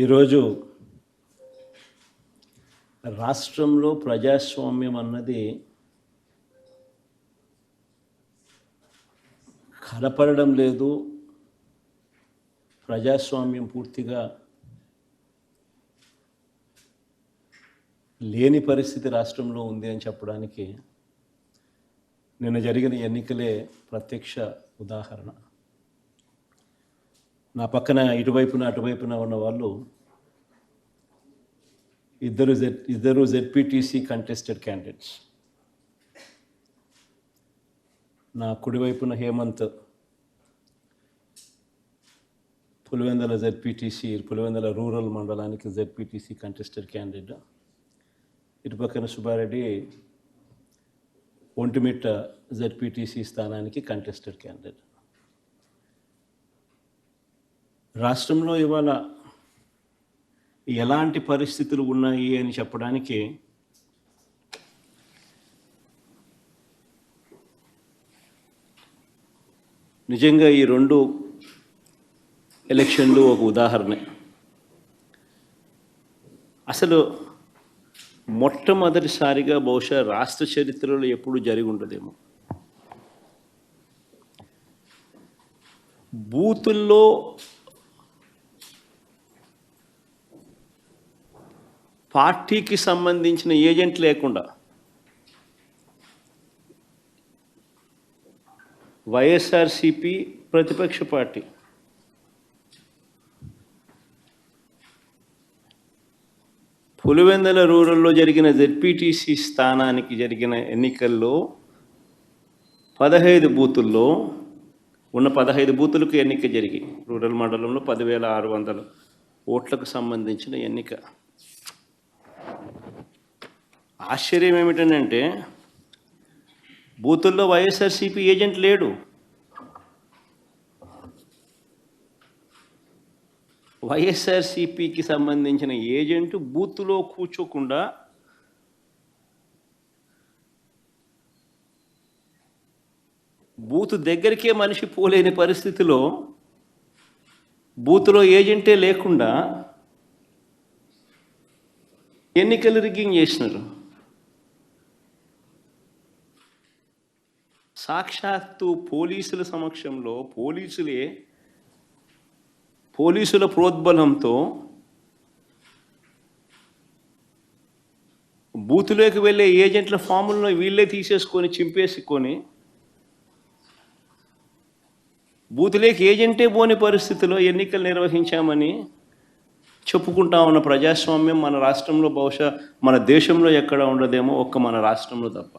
ఈరోజు రాష్ట్రంలో ప్రజాస్వామ్యం అన్నది కనపడడం లేదు. ప్రజాస్వామ్యం పూర్తిగా లేని పరిస్థితి రాష్ట్రంలో ఉంది అని చెప్పడానికి నిన్న జరిగిన ఎన్నికలే ప్రత్యక్ష ఉదాహరణ. నా పక్కన ఇటువైపున అటువైపున ఉన్న వాళ్ళు ఇద్దరు జెడ్పీటీసీ కంటెస్టెడ్ క్యాండిడేట్స్. నా కుడివైపున హేమంత్ పులివెందుల పులివెందుల రూరల్ మండలానికి జెడ్పీటీసీ కంటెస్టెడ్ క్యాండిడేట్. ఇటుపక్కన సుబ్బారెడ్డి ఒంటిమిట్ట జెడ్పీటీసీ స్థానానికి కంటెస్టెడ్ క్యాండిడేట్. రాష్ట్రంలో ఇవాళ ఎలాంటి పరిస్థితులు ఉన్నాయి అని చెప్పడానికి నిజంగా ఈ రెండు ఎలక్షన్లు ఒక ఉదాహరణ. అసలు మొట్టమొదటిసారిగా బహుశా రాష్ట్ర చరిత్రలో ఎప్పుడు జరిగి ఉండదేమో బూతుల్లో పార్టీకి సంబంధించిన ఏజెంట్ లేకుండా వైఎస్ఆర్సిపి ప్రతిపక్ష పార్టీ పులివెందుల రూరల్లో జరిగిన జెడ్పీటీసీ స్థానానికి జరిగిన ఎన్నికల్లో 15 బూతుల్లో ఉన్న 15 బూతులకు ఎన్నిక జరిగి రూరల్ మండలంలో 10,600 ఓట్లకు సంబంధించిన ఎన్నిక. ఆశ్చర్యం ఏమిటంటే బూతుల్లో వైఎస్ఆర్సీపీ ఏజెంట్ లేడు. వైఎస్ఆర్సీపీకి సంబంధించిన ఏజెంట్ బూత్లో కూర్చోకుండా బూత్ దగ్గరికే మనిషి పోలేని పరిస్థితిలో బూత్లో ఏజెంటే లేకుండా ఎన్నికలు రిగ్గింగ్ చేసినారు. సాక్షాత్తు పోలీసుల సమక్షంలో పోలీసుల ప్రోద్బలంతో బూతులోకి వెళ్ళే ఏజెంట్ల ఫాములను వీళ్ళే తీసేసుకొని చింపేసుకొని బూతులోకి ఏజెంటే పోని పరిస్థితిలో ఎన్నికలు నిర్వహించామని చెప్పుకుంటా ఉన్న ప్రజాస్వామ్యం మన రాష్ట్రంలో బహుశా మన దేశంలో ఎక్కడ ఉండదేమో, ఒక్క మన రాష్ట్రంలో తప్ప.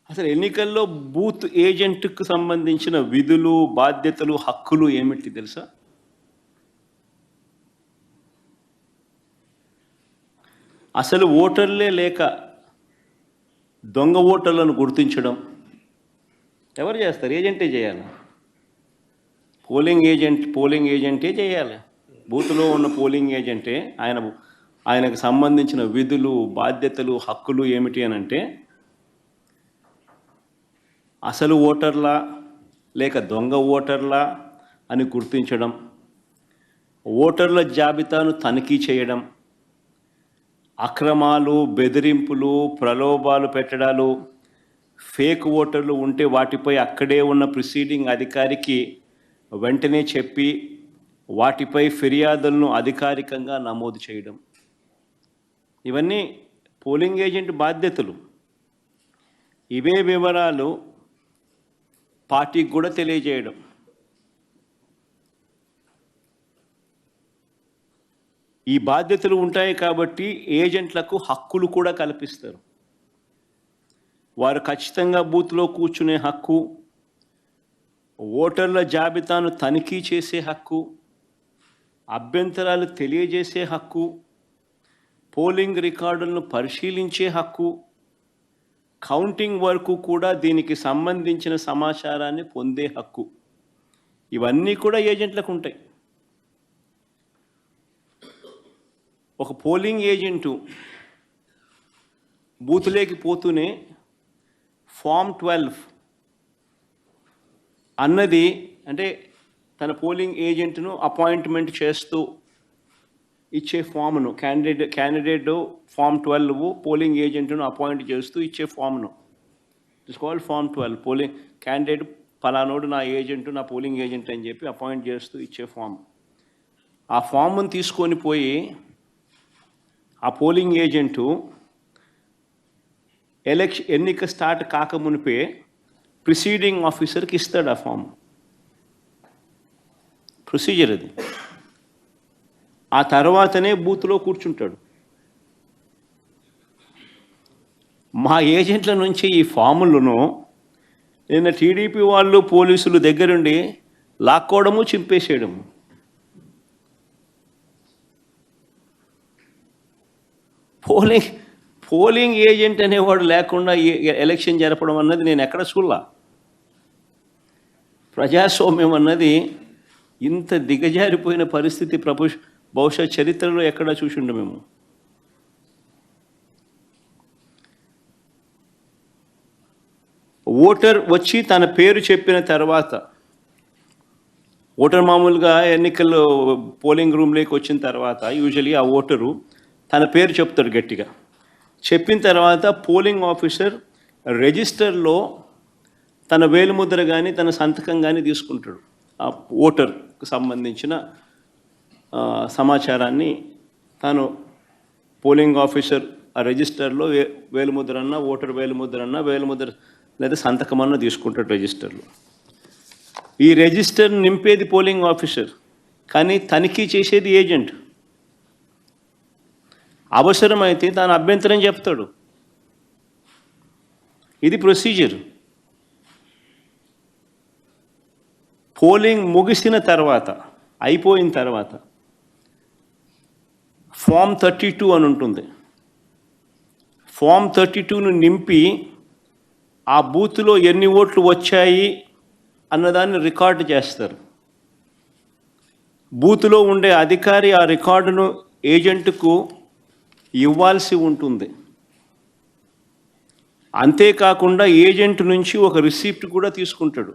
అసలు ఎన్నికల్లో బూత్ ఏజెంట్కు సంబంధించిన విధులు, బాధ్యతలు, హక్కులు ఏమిటి తెలుసా? అసలు ఓటర్లే లేక దొంగ ఓటర్లను గుర్తించడం ఎవరు చేస్తారు? ఏజెంటే చేయాలి. పోలింగ్ ఏజెంటే చేయాలి. బూత్లో ఉన్న పోలింగ్ ఏజెంటే ఆయనకు సంబంధించిన విధులు, బాధ్యతలు, హక్కులు ఏమిటి అని అంటే అసలు ఓటర్లా లేక దొంగ ఓటర్లా అని గుర్తించడం, ఓటర్ల జాబితాను తనిఖీ చేయడం, అక్రమాలు, బెదిరింపులు, ప్రలోభాలు పెట్టడాలు, ఫేక్ ఓటర్లు ఉంటే వాటిపై అక్కడే ఉన్న ప్రిసీడింగ్ అధికారికి వెంటనే చెప్పి వాటిపై ఫిర్యాదులను అధికారికంగా నమోదు చేయడం, ఇవన్నీ పోలింగ్ ఏజెంట్ బాధ్యతలు. ఇవే వివరాలు పార్టీకి కూడా తెలియజేయడం. ఈ బాధ్యతలు ఉంటాయి కాబట్టి ఏజెంట్లకు హక్కులు కూడా కల్పిస్తారు. వారు ఖచ్చితంగా బూత్లో కూర్చునే హక్కు, ఓటర్ల జాబితాను తనిఖీ చేసే హక్కు, అభ్యంతరాలు తెలియజేసే హక్కు, పోలింగ్ రికార్డులను పరిశీలించే హక్కు, కౌంటింగ్ వరకు కూడా దీనికి సంబంధించిన సమాచారాన్ని పొందే హక్కు, ఇవన్నీ కూడా ఏజెంట్లకు ఉంటాయి. ఒక పోలింగ్ ఏజెంటు బూత్లోకి పోతూనే ఫామ్ 12 అన్నది అంటే తన పోలింగ్ ఏజెంట్ను అపాయింట్మెంట్ చేస్తూ ఇచ్చే ఫామ్ను క్యాండిడేట్ ఫామ్ 12 పోలింగ్ ఏజెంట్ను అపాయింట్ చేస్తూ ఇచ్చే ఫామ్ను it's called form 12. Polling candidate పలానోడు నా ఏజెంట్, నా పోలింగ్ ఏజెంట్ అని చెప్పి అపాయింట్ చేస్తూ ఇచ్చే ఫామ్. ఆ ఫామ్ను తీసుకొని పోయి ఆ పోలింగ్ ఏజెంటు ఎన్నిక స్టార్ట్ కాకమునిపే ప్రిసీడింగ్ ఆఫీసర్కి ఇస్తాడు ఆ ఫామ్. ప్రొసీజర్ అది. ఆ తర్వాతనే బూత్లో కూర్చుంటాడు. మా ఏజెంట్ల నుంచి ఈ ఫాములను నిన్న టీడీపీ వాళ్ళు పోలీసులు దగ్గరుండి లాక్కోవడము, చింపేసేయడము. పోలింగ్ ఏజెంట్ అనేవాడు లేకుండా ఎలక్షన్ జరపడం అన్నది నేను ఎక్కడ చూడలా. ప్రజాస్వామ్యం అన్నది ఇంత దిగజారిపోయిన పరిస్థితి బహుశా చరిత్రలో ఎక్కడా చూసిండు మేము. ఓటర్ వచ్చి తన పేరు చెప్పిన తర్వాత, ఓటర్ మామూలుగా ఎన్నికల్లో పోలింగ్ రూమ్లోకి వచ్చిన తర్వాత యూజువలీ ఆ ఓటరు తన పేరు చెప్తాడు గట్టిగా. చెప్పిన తర్వాత పోలింగ్ ఆఫీసర్ రిజిస్టర్లో తన వేలుముద్ర కానీ తన సంతకం కానీ తీసుకుంటాడు. ఆ ఓటర్కు సంబంధించిన సమాచారాన్ని తాను పోలింగ్ ఆఫీసర్ ఆ రిజిస్టర్లో వేలుముద్ర అన్న, ఓటర్ వేలుముద్ర లేదా సంతకం అన్న తీసుకుంటాడు రిజిస్టర్లో. ఈ రిజిస్టర్ నింపేది పోలింగ్ ఆఫీసర్, కానీ తనిఖీ చేసేది ఏజెంట్. అవసరమైతే తాను అభ్యంతరం చెప్తాడు. ఇది ప్రొసీజర్. పోలింగ్ ముగిసిన తర్వాత, అయిపోయిన తర్వాత ఫామ్ 32 అని ఉంటుంది. ఫామ్ 32ను నింపి ఆ బూత్లో ఎన్ని ఓట్లు వచ్చాయి అన్నదాన్ని రికార్డు చేస్తారు. బూత్లో ఉండే అధికారి ఆ రికార్డును ఏజెంట్కు ఇవ్వాల్సి ఉంటుంది. అంతేకాకుండా ఏజెంట్ నుంచి ఒక రిసిప్ట్ కూడా తీసుకుంటాడు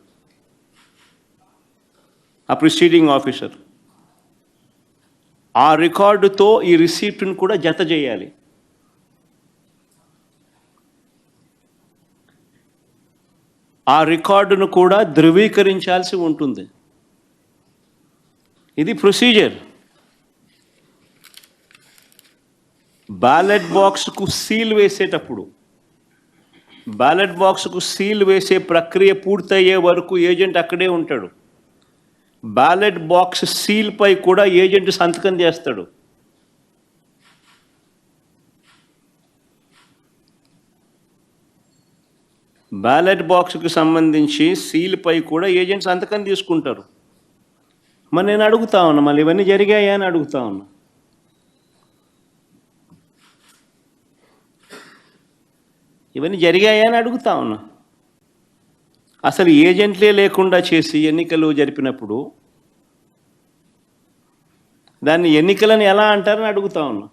ఆ ప్రిసీడింగ్ ఆఫీసర్. ఆ రికార్డుతో ఈ రిసిప్ట్ను కూడా జత చేయాలి. ఆ రికార్డును కూడా ధృవీకరించాల్సి ఉంటుంది. ఇది ప్రొసీజర్. బ్యాలెట్ బాక్స్కు సీల్ వేసేటప్పుడు, బ్యాలెట్ బాక్స్కు సీల్ వేసే ప్రక్రియ పూర్తయ్యే వరకు ఏజెంట్ అక్కడే ఉంటాడు. బ్యాలెట్ బాక్స్ సీల్పై కూడా ఏజెంట్ సంతకం చేస్తాడు. బ్యాలెట్ బాక్స్కి సంబంధించి సీల్పై కూడా ఏజెంట్ సంతకం తీసుకుంటారు. మరి నేను అడుగుతా ఉన్నా, మళ్ళీ ఇవన్నీ జరిగాయా అని అడుగుతా ఉన్నా. ఇవన్నీ జరిగాయా అని అడుగుతా ఉన్నా. అసలు ఏజెంట్లే లేకుండా చేసి ఎన్నికలు జరిపినప్పుడు దాన్ని ఎన్నికలని ఎలా అంటారని అడుగుతా ఉన్నా.